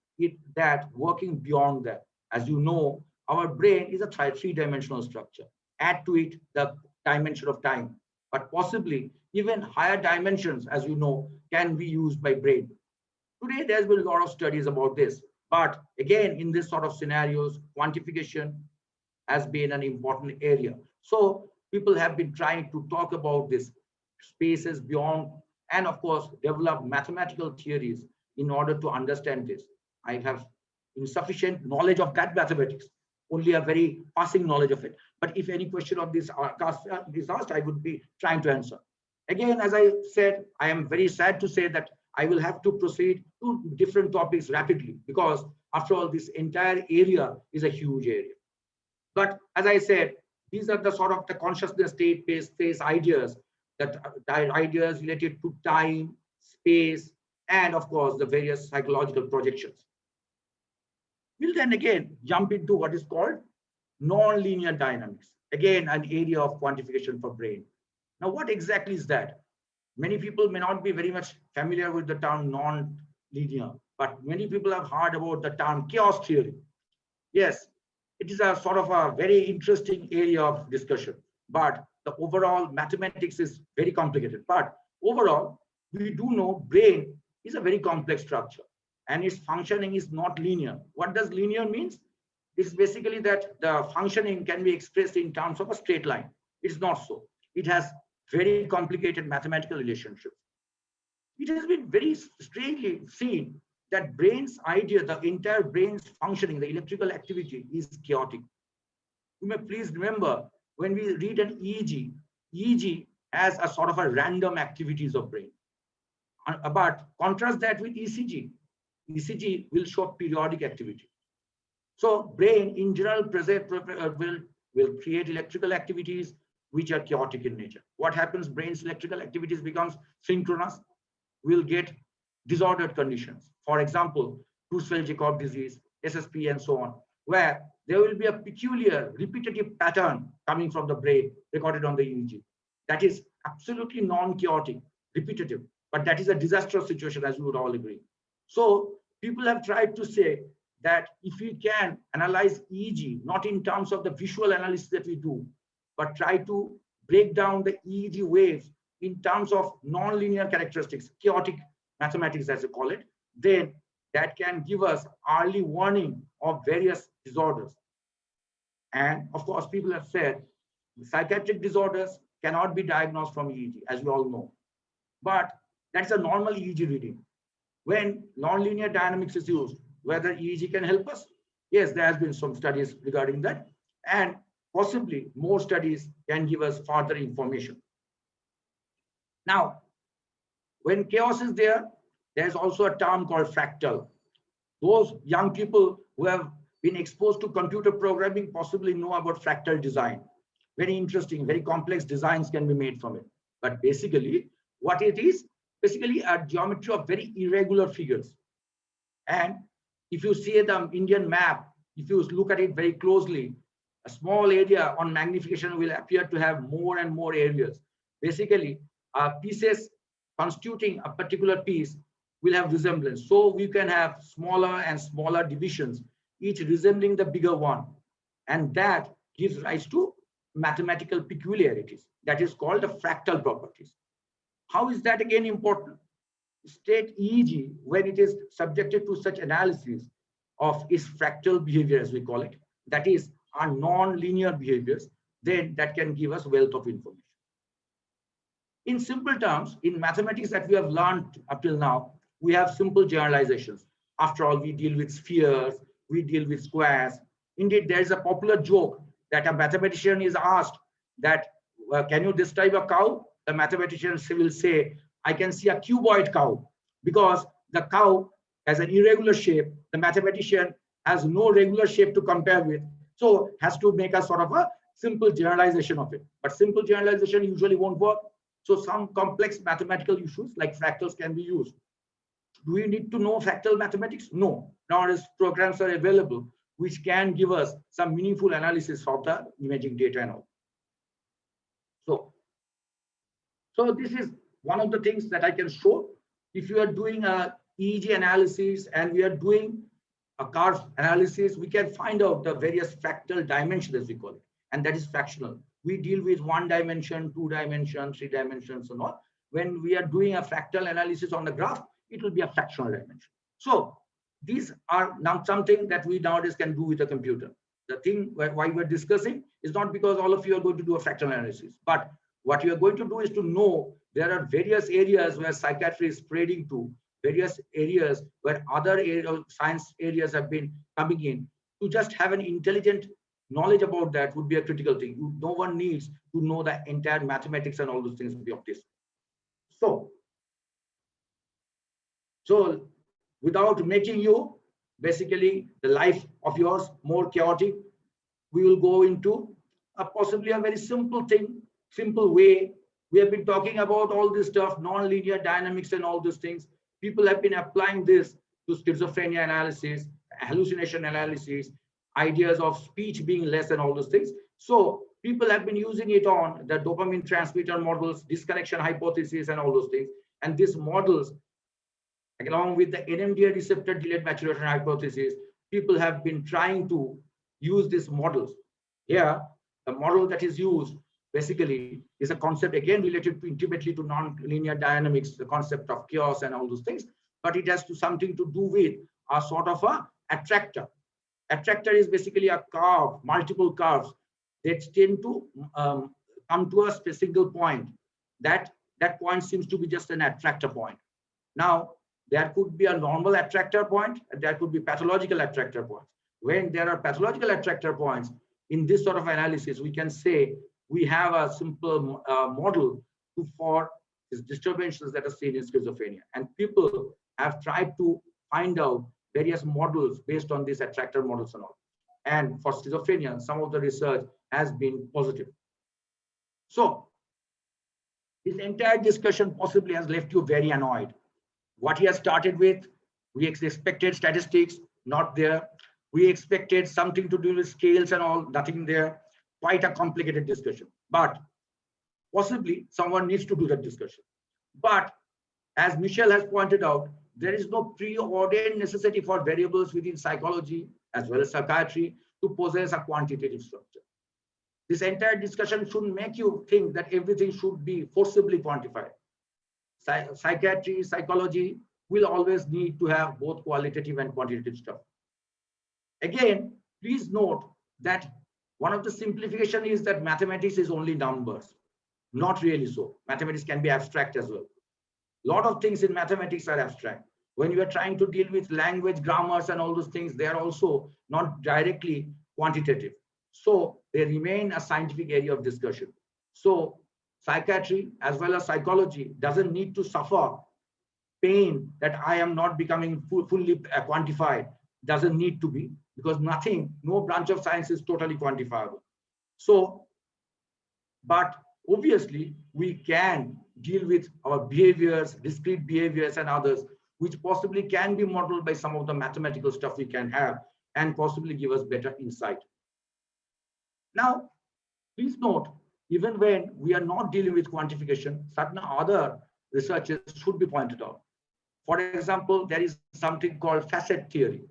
that working beyond that. As you know, our brain is a three-dimensional structure. Add to it the dimension of time, but possibly even higher dimensions, as you know, can be used by brain. Today, there's been a lot of studies about this, but again, in this sort of scenarios, quantification has been an important area. So people have been trying to talk about this spaces beyond, and of course, develop mathematical theories in order to understand this. I have insufficient knowledge of that mathematics, only a very passing knowledge of it. But if any question of this is asked, I would be trying to answer. Again, as I said, I am very sad to say that I will have to proceed to different topics rapidly, because after all, this entire area is a huge area. But as I said, these are the sort of the consciousness state-based ideas, that ideas related to time, space, and of course, the various psychological projections. We'll then again jump into what is called non-linear dynamics. Again, an area of quantification for brain. Now, what exactly is that? Many people may not be very much familiar with the term non-linear, but many people have heard about the term chaos theory. Yes, it is a sort of a very interesting area of discussion, but the overall mathematics is very complicated. But overall, we do know brain is a very complex structure and its functioning is not linear. What does linear means? It's basically that the functioning can be expressed in terms of a straight line. It's not so. It has very complicated mathematical relationships. It has been very strangely seen that brain's idea, the entire brain's functioning, the electrical activity is chaotic. You may please remember when we read an EEG, EEG has a sort of a random activities of brain. But contrast that with ECG. ECG will show periodic activity. So brain in general will create electrical activities which are chaotic in nature. What happens? Brain's electrical activities becomes synchronous. We'll get disordered conditions. For example, Creutzfeldt-Jakob disease, SSP, and so on, where there will be a peculiar repetitive pattern coming from the brain recorded on the EEG. That is absolutely non-chaotic, repetitive, but that is a disastrous situation, as you would all agree. So people have tried to say that if we can analyze EEG, not in terms of the visual analysis that we do, but try to break down the EEG waves in terms of non-linear characteristics, chaotic mathematics as you call it, then that can give us early warning of various disorders. And of course, people have said psychiatric disorders cannot be diagnosed from EEG, as we all know. But that's a normal EEG reading. When non-linear dynamics is used, whether EEG can help us? Yes, there has been some studies regarding that. And possibly more studies can give us further information. Now, when chaos is there, there's also a term called fractal. Those young people who have been exposed to computer programming possibly know about fractal design. Very interesting, very complex designs can be made from it. But basically, what it is, basically a geometry of very irregular figures. And if you see the Indian map, if you look at it very closely, a small area on magnification will appear to have more and more areas. Basically, pieces constituting a particular piece will have resemblance. So we can have smaller and smaller divisions, each resembling the bigger one. And that gives rise to mathematical peculiarities. That is called the fractal properties. How is that again important? State EEG, when it is subjected to such analysis of its fractal behavior, as we call it, that is our non-linear behaviors, then that can give us wealth of information. In simple terms, in mathematics that we have learned up till now, we have simple generalizations. After all, we deal with spheres, we deal with squares. Indeed, there is a popular joke that a mathematician is asked that, can you describe a cow? The mathematician will say, I can see a cuboid cow, because the cow has an irregular shape. The mathematician has no regular shape to compare with, so has to make a sort of a simple generalization of it. But simple generalization usually won't work. So some complex mathematical issues like fractals can be used. Do we need to know fractal mathematics? No. Nowadays, programs are available which can give us some meaningful analysis of the imaging data and all. So this is one of the things that I can show. If you are doing a EEG analysis and we are doing a curve analysis, we can find out the various fractal dimensions, as we call it, and that is fractional. We deal with 1 dimension, 2 dimensions, 3 dimensions, and all. When we are doing a fractal analysis on the graph, it will be a fractional dimension. So these are now something that we nowadays can do with a computer. The thing why we're discussing is not because all of you are going to do a fractal analysis, but what you are going to do is to know there are various areas where psychiatry is spreading to, various areas where other science areas have been coming in. To just have an intelligent knowledge about that would be a critical thing. No one needs to know the entire mathematics and all those things of this. So without making you basically the life of yours more chaotic, we will go into possibly a very simple thing, simple way. We have been talking about all this stuff, non-linear dynamics and all these things. People have been applying this to schizophrenia analysis, hallucination analysis, ideas of speech being less and all those things. So people have been using it on the dopamine transmitter models, disconnection hypothesis and all those things. And these models, along with the NMDA receptor delayed maturation hypothesis, people have been trying to use these models. Here, the model that is used basically is a concept again related to intimately to non-linear dynamics, the concept of chaos and all those things, but it has something to do with a sort of a attractor. Attractor is basically a curve, multiple curves that tend to come to a single point. That point seems to be just an attractor point. Now, there could be a normal attractor point, and there could be pathological attractor points. When there are pathological attractor points, in this sort of analysis, we can say we have a simple model for these disturbances that are seen in schizophrenia. And people have tried to find out various models based on these attractor models and all. And for schizophrenia, some of the research has been positive. So this entire discussion possibly has left you very annoyed. What he has started with, we expected statistics, not there. We expected something to do with scales and all, nothing there. Quite a complicated discussion. But possibly someone needs to do that discussion. But as Michel has pointed out, there is no preordained necessity for variables within psychology as well as psychiatry to possess a quantitative structure. This entire discussion shouldn't make you think that everything should be forcibly quantified. Psychiatry, psychology will always need to have both qualitative and quantitative stuff. Again, please note that one of the simplification is that mathematics is only numbers. Not really so. Mathematics can be abstract as well. A lot of things in mathematics are abstract. When you are trying to deal with language, grammars, and all those things, they are also not directly quantitative. So they remain a scientific area of discussion. So psychiatry as well as psychology doesn't need to suffer pain that I am not becoming fully quantified. Doesn't need to be, because no branch of science is totally quantifiable. So, but obviously we can deal with our behaviors, discrete behaviors and others, which possibly can be modeled by some of the mathematical stuff we can have and possibly give us better insight. Now, please note, even when we are not dealing with quantification, certain other researches should be pointed out. For example, there is something called facet theory.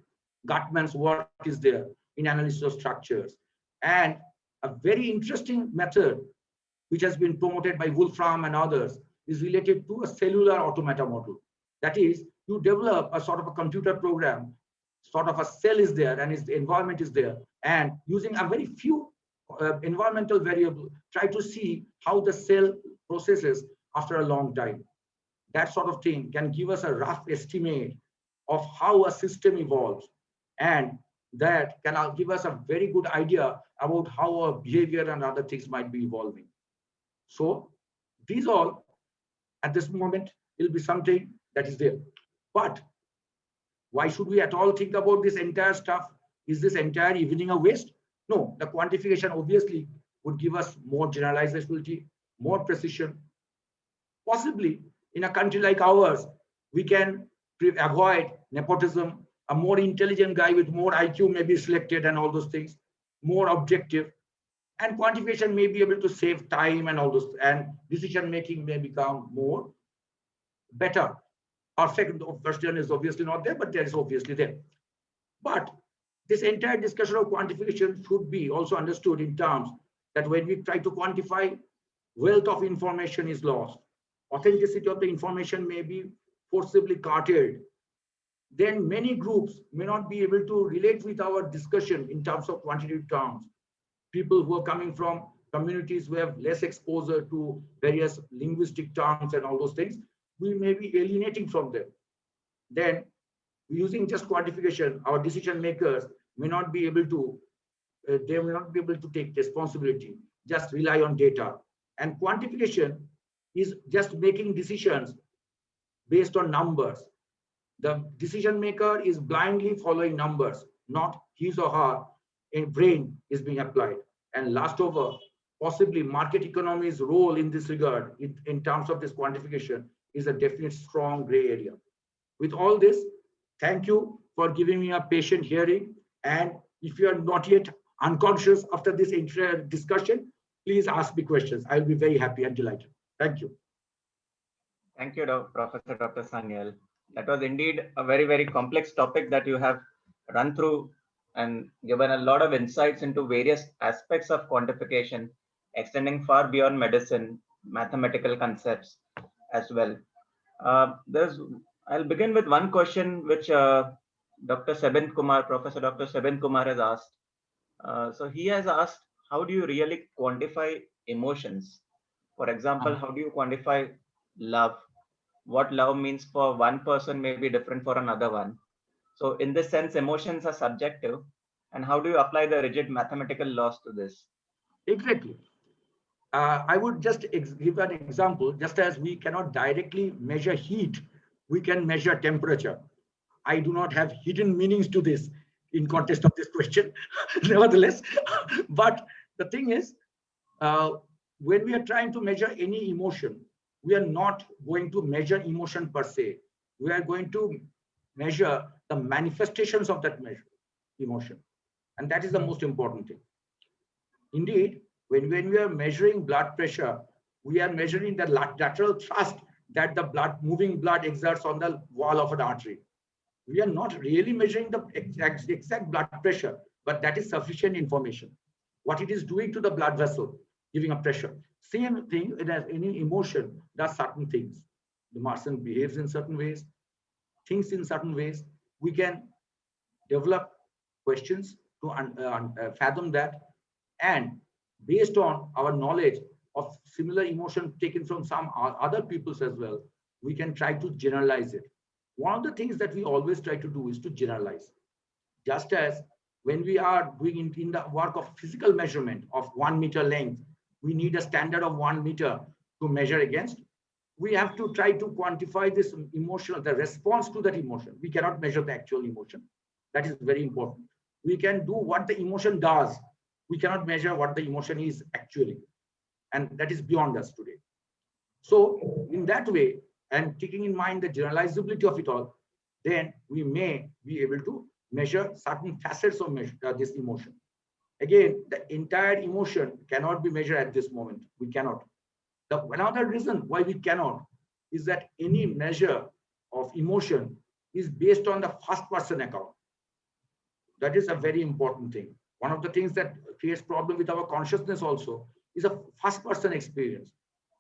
Gutman's work is there in analysis of structures. And a very interesting method, which has been promoted by Wolfram and others, is related to a cellular automata model. That is, you develop a sort of a computer program, sort of a cell is there and the environment is there. And using a very few environmental variable, try to see how the cell processes after a long time. That sort of thing can give us a rough estimate of how a system evolves. And that can give us a very good idea about how our behavior and other things might be evolving. So these all, at this moment, will be something that is there. But why should we at all think about this entire stuff? Is this entire evening a waste? No, the quantification obviously would give us more generalizability, more precision. Possibly in a country like ours, we can avoid nepotism. A more intelligent guy with more IQ may be selected and all those things, more objective. And quantification may be able to save time and all those, and decision making may become more better. Perfect version is obviously not there, but there is obviously there. But this entire discussion of quantification should be also understood in terms that when we try to quantify, wealth of information is lost. Authenticity of the information may be forcibly curtailed. Then many groups may not be able to relate with our discussion in terms of quantitative terms. People who are coming from communities who have less exposure to various linguistic terms and all those things, we may be alienating from them. Then using just quantification, our decision makers may not be able to, they may not be able to take responsibility, just rely on data. And quantification is just making decisions based on numbers. The decision maker is blindly following numbers, not his or her brain is being applied. And last over, possibly market economy's role in this regard, in terms of this quantification, is a definite strong gray area. With all this, thank you for giving me a patient hearing. And if you are not yet unconscious after this discussion, please ask me questions. I'll be very happy and delighted. Thank you. Thank you, Professor Dr. Sanyal. That was indeed a very, very complex topic that you have run through and given a lot of insights into various aspects of quantification, extending far beyond medicine, mathematical concepts as well. I'll begin with one question which Professor Dr. Sebin Kumar has asked. So he has asked, how do you really quantify emotions? For example, how do you quantify love? What love means for one person may be different for another one. So in this sense, emotions are subjective. And how do you apply the rigid mathematical laws to this? Exactly. I would just give an example. Just as we cannot directly measure heat, we can measure temperature. I do not have hidden meanings to this in context of this question, nevertheless. But the thing is, when we are trying to measure any emotion, we are not going to measure emotion per se. We are going to measure the manifestations of that emotion. And that is the most important thing. Indeed, when we are measuring blood pressure, we are measuring the lateral thrust that the moving blood exerts on the wall of an artery. We are not really measuring the exact blood pressure, but that is sufficient information. What it is doing to the blood vessel, giving a pressure. Same thing, it has any emotion does certain things. The person behaves in certain ways, thinks in certain ways. We can develop questions to fathom that. And based on our knowledge of similar emotion taken from some other peoples as well, we can try to generalize it. One of the things that we always try to do is to generalize. Just as when we are doing in the work of physical measurement of 1 meter length, we need a standard of 1 meter to measure against. We have to try to quantify this emotion, the response to that emotion. We cannot measure the actual emotion. That is very important. We can do what the emotion does. We cannot measure what the emotion is actually. And that is beyond us today. So in that way, and taking in mind the generalizability of it all, then we may be able to measure certain facets of this emotion. Again, the entire emotion cannot be measured at this moment. We cannot. Another reason why we cannot is that any measure of emotion is based on the first person account. That is a very important thing. One of the things that creates problem with our consciousness also is a first person experience.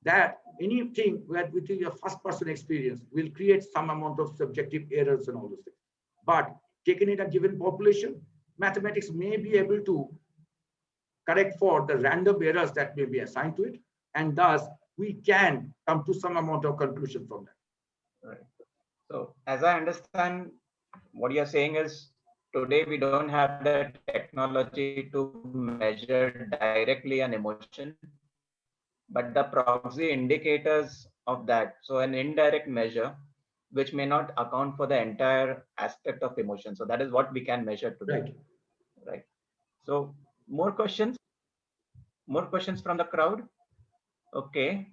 That anything where within your first person experience will create some amount of subjective errors and all those things. But taken in a given population, mathematics may be able to correct for the random errors that may be assigned to it. And thus we can come to some amount of conclusion from that. Right. So as I understand, what you're saying is today we don't have the technology to measure directly an emotion, but the proxy indicators of that. So an indirect measure, which may not account for the entire aspect of emotion. So that is what we can measure today. Right. Right. So more questions from the crowd. Okay.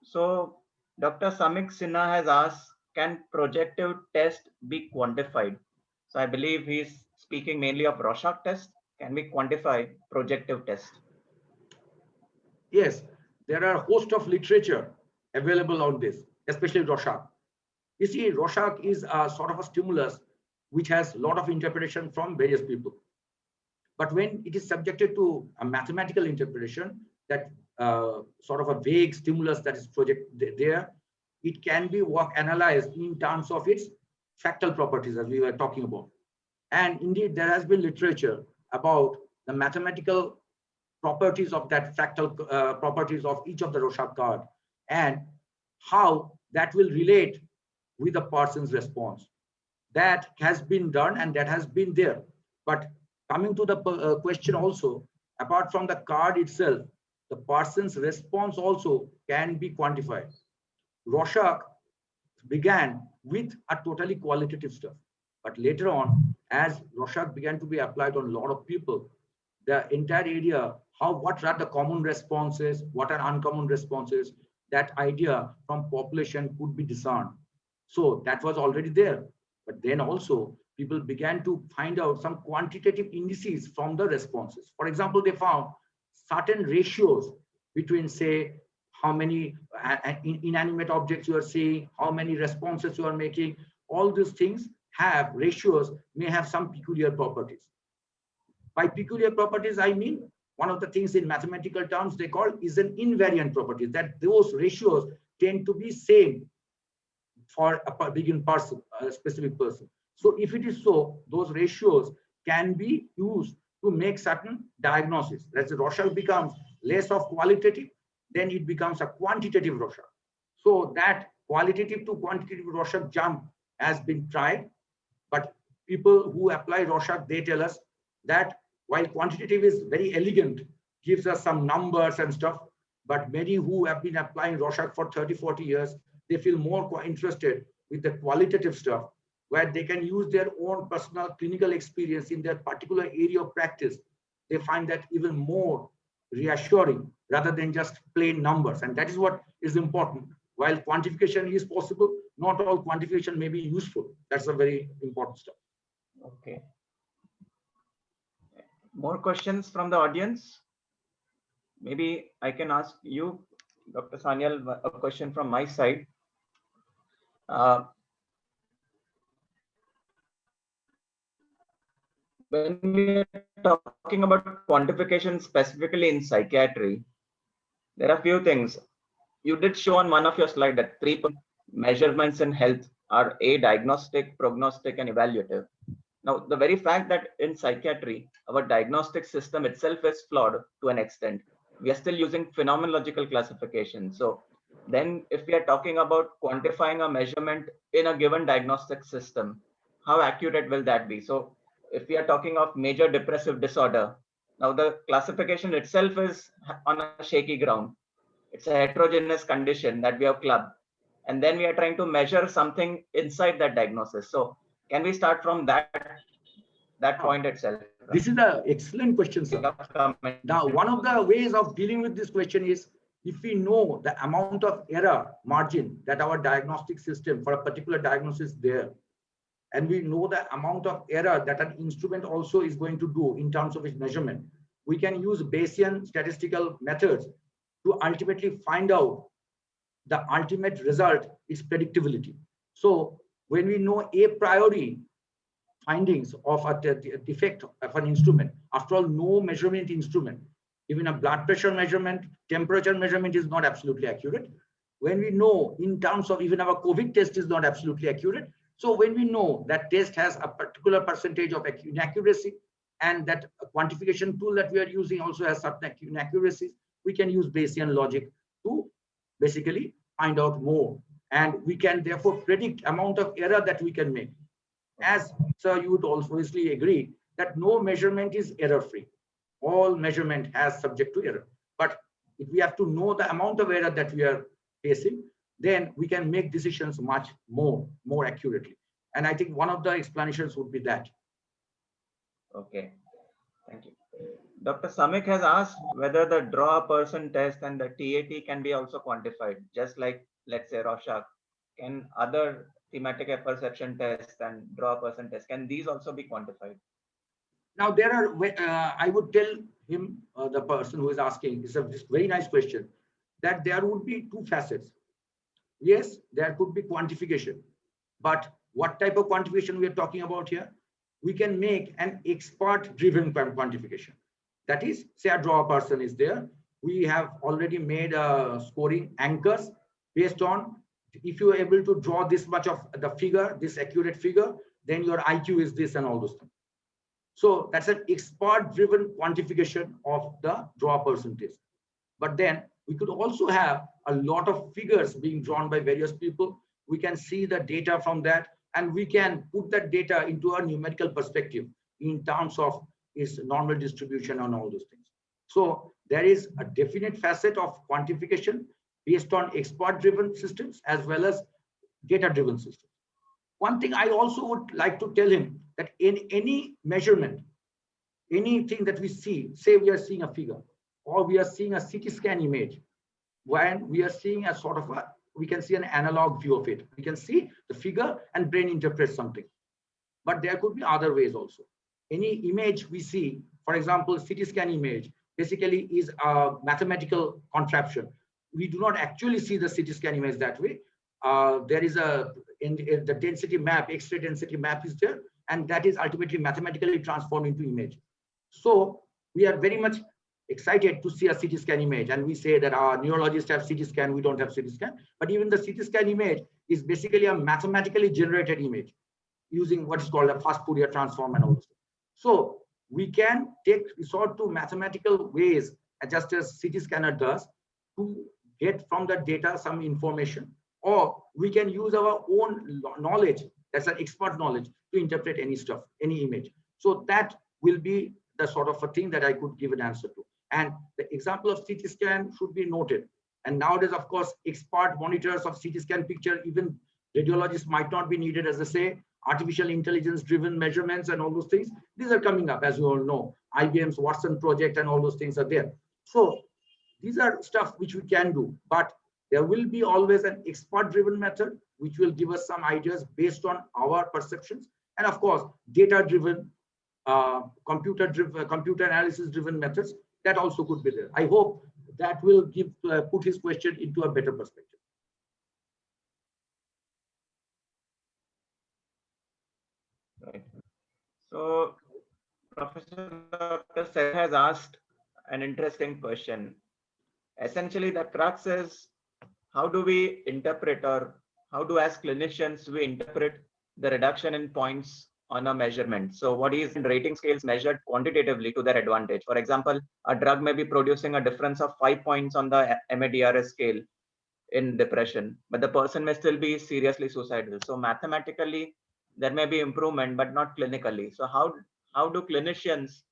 So Dr. Samik Sinha has asked, can projective test be quantified? So I believe he's speaking mainly of Rorschach test. Can we quantify projective test? Yes, there are a host of literature available on this, especially Rorschach. You see, Rorschach is a sort of a stimulus which has a lot of interpretation from various people. But when it is subjected to a mathematical interpretation, that sort of a vague stimulus that is projected there, it can be analyzed in terms of its fractal properties, as we were talking about. And indeed, there has been literature about the mathematical properties of that fractal properties of each of the Rorschach card and how that will relate with a person's response. That has been done and that has been there. But coming to the question also, apart from the card itself, the person's response also can be quantified. Rorschach began with a totally qualitative stuff. But later on, as Rorschach began to be applied on a lot of people, the entire area, what are the common responses, what are uncommon responses, that idea from population could be discerned. So that was already there. But then also people began to find out some quantitative indices from the responses. For example, they found certain ratios between, say, how many inanimate objects you are seeing, how many responses you are making. All these things have ratios, may have some peculiar properties. By peculiar properties, I mean one of the things in mathematical terms they call is an invariant property, that those ratios tend to be same for a given person, a specific person. So if it is so, those ratios can be used to make certain diagnosis. As the Rorschach becomes less of qualitative, then it becomes a quantitative Rorschach. So that qualitative to quantitative Rorschach jump has been tried, but people who apply Rorschach, they tell us that while quantitative is very elegant, gives us some numbers and stuff, but many who have been applying Rorschach for 30, 40 years, they feel more interested with the qualitative stuff, where they can use their own personal clinical experience in their particular area of practice. They find that even more reassuring rather than just plain numbers. And that is what is important. While quantification is possible, not all quantification may be useful. That's a very important step. Okay. More questions from the audience? Maybe I can ask you, Dr. Sanyal, a question from my side. When we are talking about quantification specifically in psychiatry, there are a few things. You did show on one of your slides that 3 measurements in health are A, diagnostic, prognostic, and evaluative. Now, the very fact that in psychiatry, our diagnostic system itself is flawed to an extent. We are still using phenomenological classification. So then if we are talking about quantifying a measurement in a given diagnostic system, how accurate will that be? So if we are talking of major depressive disorder, now the classification itself is on a shaky ground. It's a heterogeneous condition that we have clubbed. And then we are trying to measure something inside that diagnosis. So can we start from that point itself? This is an excellent question, sir. Now, one of the ways of dealing with this question is, if we know the amount of error margin that our diagnostic system for a particular diagnosis there, and we know the amount of error that an instrument also is going to do in terms of its measurement, we can use Bayesian statistical methods to ultimately find out the ultimate result is predictability. So when we know a priori findings of a defect of an instrument, after all, no measurement instrument, even a blood pressure measurement, temperature measurement is not absolutely accurate. When we know in terms of even our COVID test is not absolutely accurate. So when we know that test has a particular percentage of inaccuracy, and that quantification tool that we are using also has certain inaccuracies, we can use Bayesian logic to basically find out more. And we can therefore predict amount of error that we can make. As sir, you would also obviously agree that no measurement is error-free. All measurement has subject to error. But if we have to know the amount of error that we are facing, then we can make decisions much more accurately. And I think one of the explanations would be that. Okay, thank you. Dr. Samik has asked whether the draw a person test and the TAT can be also quantified, just like, let's say, Rorschach. Can other thematic apperception test and draw a person test, can these also be quantified? Now, there are, I would tell him, the person who is asking, it's a very nice question, that there would be two facets. Yes, there could be quantification, but what type of quantification we are talking about here? We can make an expert-driven quantification. That is, say a draw person is there. We have already made scoring anchors based on, if you are able to draw this much of the figure, this accurate figure, then your IQ is this and all those things. So that's an expert-driven quantification of the draw person test. But then we could also have a lot of figures being drawn by various people. We can see the data from that, and we can put that data into a numerical perspective in terms of its normal distribution and all those things. So there is a definite facet of quantification based on expert-driven systems, as well as data-driven systems. One thing I also would like to tell him that in any measurement, anything that we see, say we are seeing a figure or we are seeing a CT scan image, when we are seeing a sort of we can see an analog view of it. We can see the figure and brain interprets something. But there could be other ways also. Any image we see, for example, CT scan image, basically is a mathematical contraption. We do not actually see the CT scan image that way. There is in the density map, X-ray density map is there, and that is ultimately mathematically transformed into image. So we are very much excited to see a CT scan image, and we say that our neurologists have CT scan, we don't have CT scan, but even the CT scan image is basically a mathematically generated image using what is called a fast Fourier transform and all this. So we can resort to mathematical ways, just as CT scanner does, to get from the data some information, or we can use our own knowledge, that's an expert knowledge, to interpret any stuff, any image. So that will be the sort of a thing that I could give an answer to. And the example of CT scan should be noted. And nowadays, of course, expert monitors of CT scan picture, even radiologists might not be needed, as I say, artificial intelligence driven measurements and all those things. These are coming up, as you all know. IBM's Watson project and all those things are there. So these are stuff which we can do, but there will be always an expert driven method, which will give us some ideas based on our perceptions. And of course, data driven, computer analysis driven methods that also could be there. I hope that will put his question into a better perspective. Right. So Professor Dr. Seth has asked an interesting question. Essentially, the crux is, how do we interpret, or how do as clinicians we interpret the reduction in points on a measurement? So what is in rating scales measured quantitatively to their advantage? For example, a drug may be producing a difference of 5 points on the MADRS scale in depression, but the person may still be seriously suicidal. So mathematically, there may be improvement, but not clinically. So how do clinicians,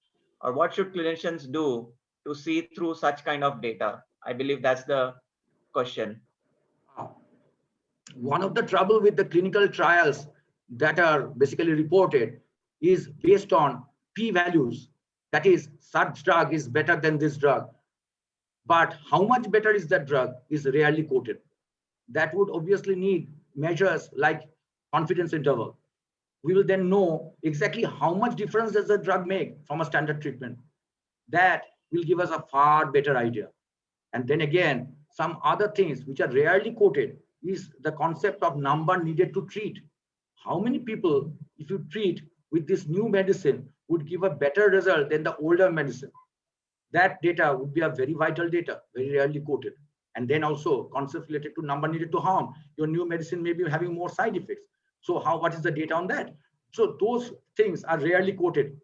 or what should clinicians do to see through such kind of data? I believe that's the question. One of the trouble with the clinical trials that are basically reported is based on p-values. That is, such drug is better than this drug. But how much better is that drug is rarely quoted. That would obviously need measures like confidence interval. We will then know exactly how much difference does the drug make from a standard treatment. That will give us a far better idea. And then again, some other things which are rarely quoted is the concept of number needed to treat. How many people, if you treat with this new medicine, would give a better result than the older medicine? That data would be a very vital data, very rarely quoted. And then also concepts related to number needed to harm. Your new medicine may be having more side effects. So what is the data on that? So those things are rarely quoted.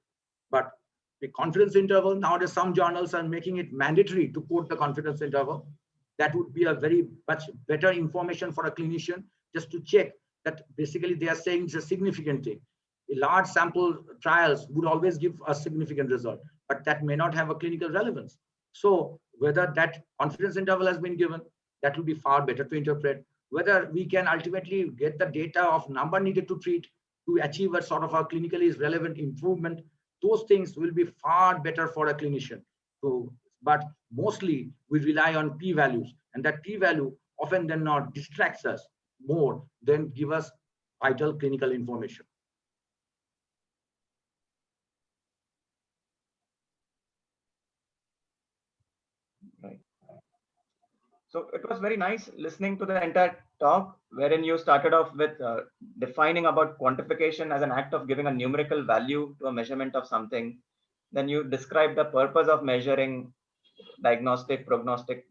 But the confidence interval, nowadays some journals are making it mandatory to quote the confidence interval. That would be a very much better information for a clinician, just to check that basically they are saying it's a significant thing. A large sample trials would always give a significant result, but that may not have a clinical relevance. So whether that confidence interval has been given, that will be far better to interpret. Whether we can ultimately get the data of number needed to treat to achieve a sort of a clinically relevant improvement, those things will be far better for a clinician. So, but mostly we rely on p-values, and that p-value often than not distracts us more than give us vital clinical information. Right. So it was very nice listening to the entire talk, wherein you started off with defining about quantification as an act of giving a numerical value to a measurement of something. Then you described the purpose of measuring, diagnostic, prognostic,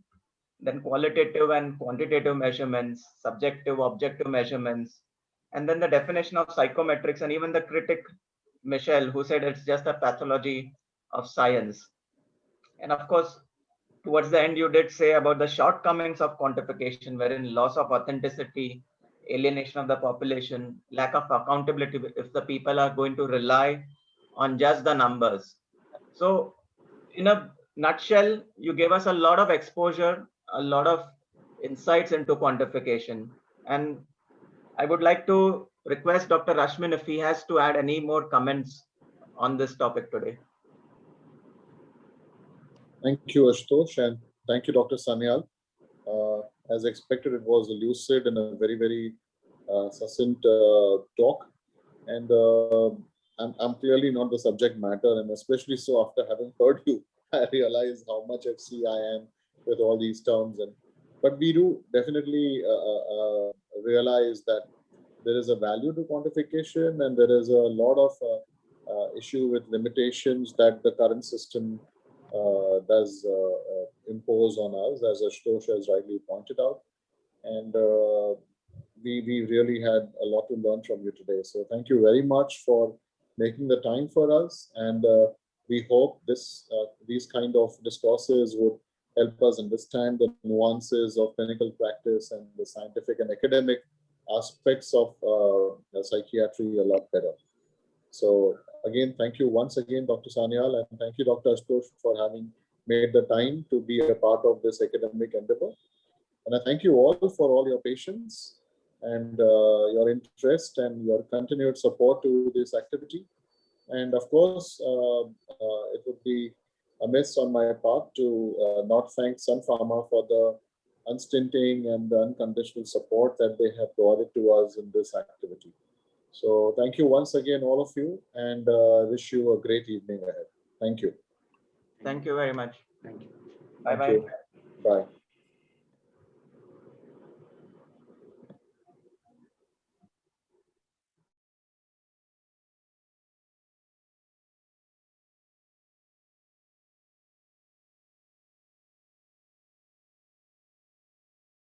then qualitative and quantitative measurements, subjective, objective measurements, and then the definition of psychometrics, and even the critic, Michel, who said it's just a pathology of science. And of course, towards the end, you did say about the shortcomings of quantification, wherein loss of authenticity, alienation of the population, lack of accountability if the people are going to rely on just the numbers. So in a nutshell, you gave us a lot of exposure, a lot of insights into quantification. And I would like to request Dr. Rashmin if he has to add any more comments on this topic today. Thank you, Ashutosh, and thank you, Dr. Sanyal. As expected, it was lucid and a very, very succinct talk. And I'm clearly not the subject matter, and especially so after having heard you, I realize how much FC I am with all these terms. But we do definitely realize that there is a value to quantification, and there is a lot of issue with limitations that the current system does impose on us, as Ashutosh has rightly pointed out. And we really had a lot to learn from you today. So thank you very much for making the time for us. And we hope these kind of discourses would help us understand the nuances of clinical practice and the scientific and academic aspects of psychiatry a lot better. So again, thank you once again, Dr. Sanyal, and thank you, Dr. Ashutosh, for having made the time to be a part of this academic endeavor. And I thank you all for all your patience and your interest and your continued support to this activity. And of course, it would be amiss on my part to not thank Sun Pharma for the unstinting and the unconditional support that they have provided to us in this activity. So thank you once again, all of you, and wish you a great evening ahead. Thank you. Thank you very much. Thank you. Bye-bye. Bye.